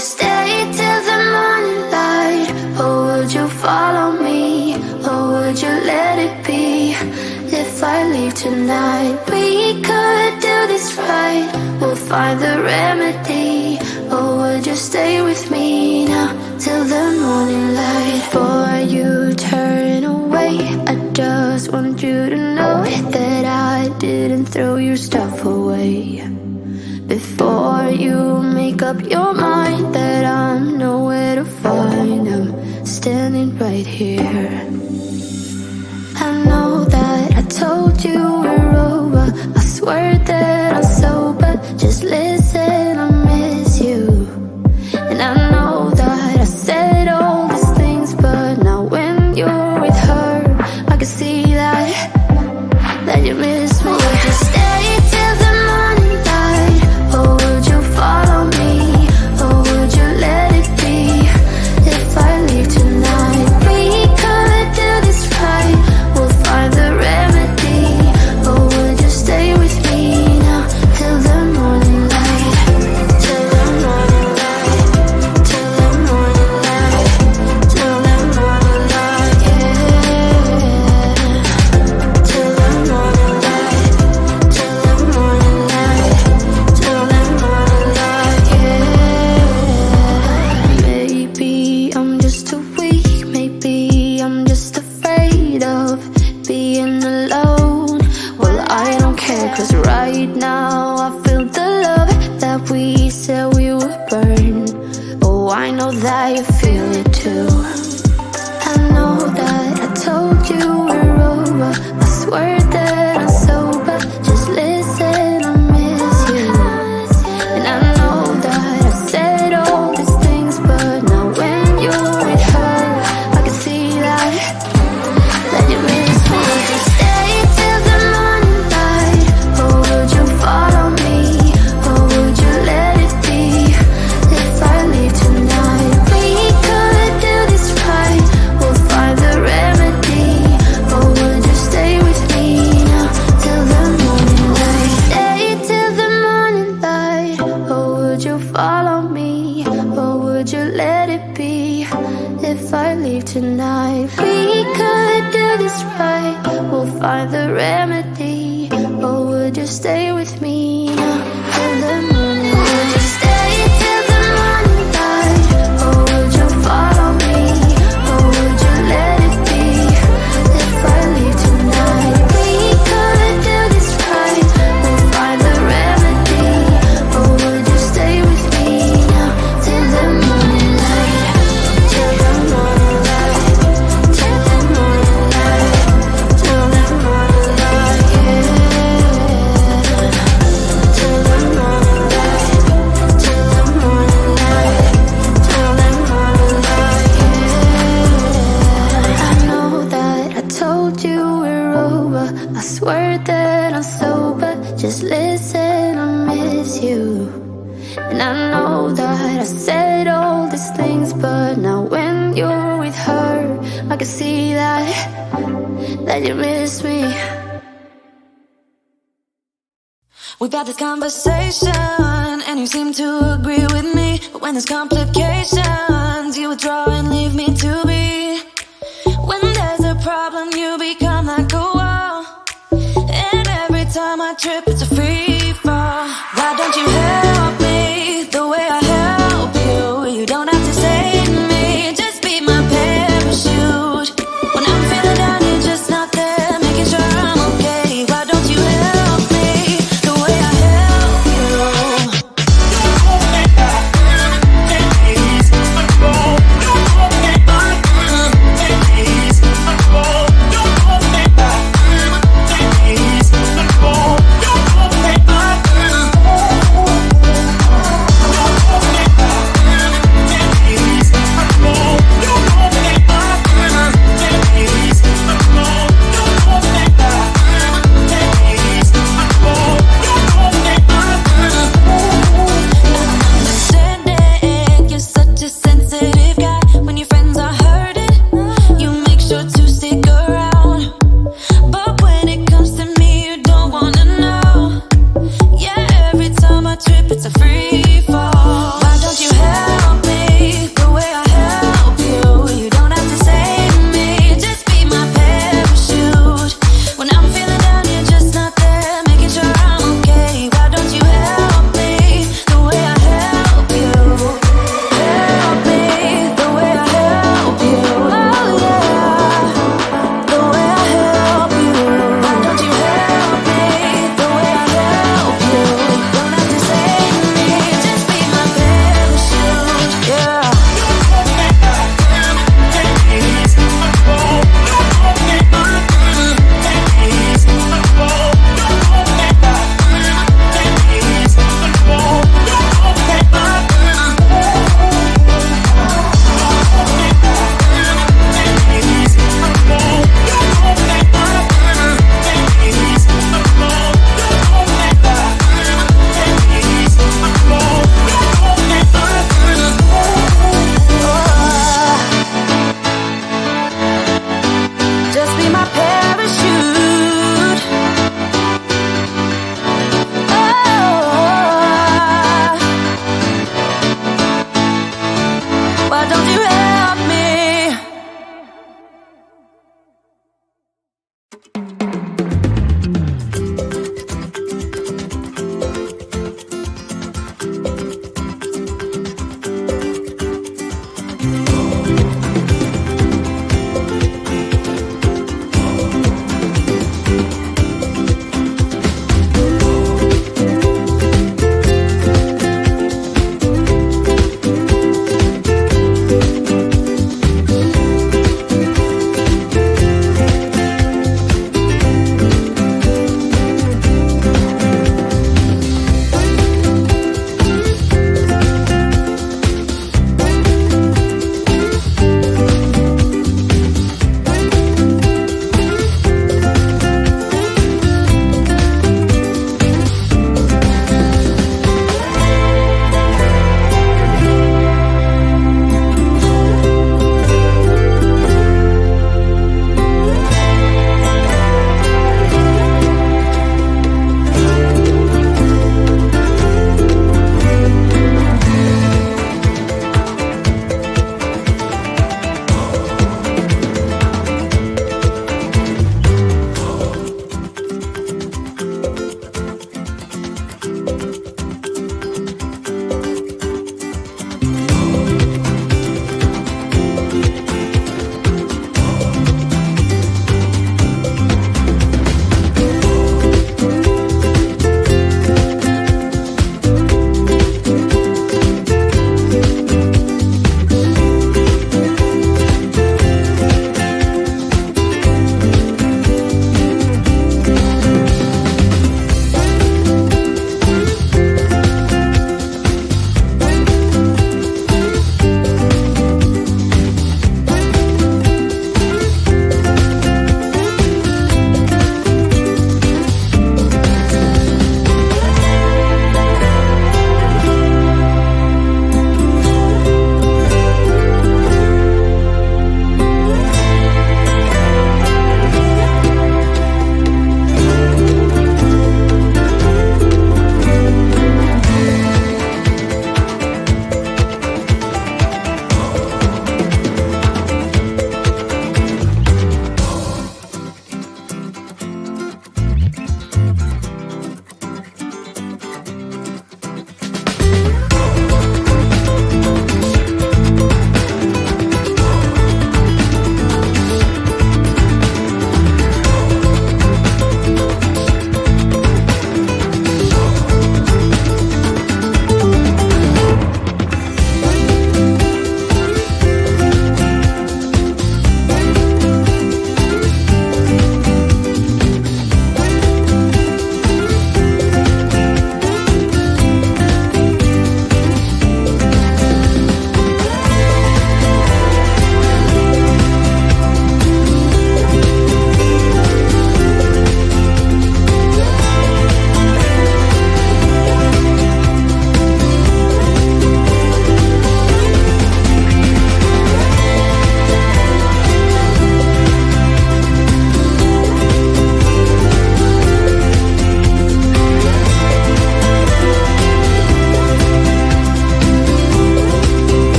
stay till the morning light? Or would you follow me? Or would you let it be? If I leave tonight, we could do this right. We'll find the remedy. Or would you stay with me now till the morning light? Before you turn away, I just want you to know that I didn't throw your stuff away. Before you make up your mind that I'm nowhere to find, I'm standing right here. I know that I told you we're over. I swear that I'm sober. Just listen, I miss you. And I know that I said all these things, but now when you're with her, I can see that you miss me. Would you stay till the morning light? Or would you follow me? Or would you let it be? If I leave tonight, we could do this right. We'll find the remedy. Or would you stay with me now till the morning light? Till the morning light. Till the morning light. Till the morning light, yeah. Till the morning light. Till the morning light. Till the morning light, yeah. Maybe I'm just too weak. Maybe I'm just afraid of being alone. Well, I don't care, 'cause right now I feel the love that we said we would burn. Oh, I know that you feel it too. I know that I told you we're over. I swear that I'm sober. Just listen, I miss you. And I know that I said all these things, but now when you're with her, I can see that you miss me. Would you stay till the morning light? Or would you follow me? Or would you let it be? If I leave tonight, we could do this right. We'll find the remedy. Or would you stay with me now till the morning light? Stay till the morning light. Or would you follow me? Or would you let it be? If I leave tonight, we could do this right. We'll find the remedy. Or would you stay with me now till the morning light? Would you stay till the morning light? Or would you follow me? Or would you let it be? If I leave tonight, we could do this right. We'll find the remedy. Or would you stay with me now till the morning light? Till the morning light. Till the morning light. Till the morning light, yeah. Till the morning light. Till the morning light. Till the morning light, yeah. I know that I told you we're over. I swear that I'm sober. Just listen, I miss you. And I know that I said all these things, but now when you're with her, I can see that you miss me. We've had this conversation, and you seem to agree with me. But when there's complications, you withdraw and leave me to be. When there's a problem, you become like a wall. And every time I trip, it's a free fall. Why don't you help me the way I help you? You don't have to save me, just be my parachute. When I'm feeling down, you're just not there, making sure I'm okay. Why don't you help me the way I help you?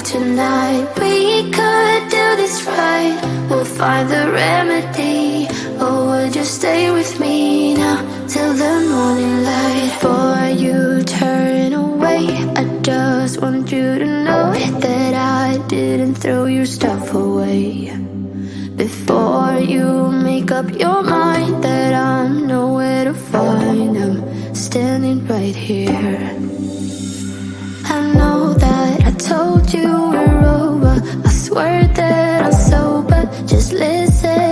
tonight. We could do this right. We'll find the remedy. Oh, would you stay with me now till the morning light? Before you turn away, I just want you to know that I didn't throw your stuff away. Before you make up your mind that I'm nowhere to find, I'm standing right here. I know that I told you we're over. I swear that I'm sober. Just listen.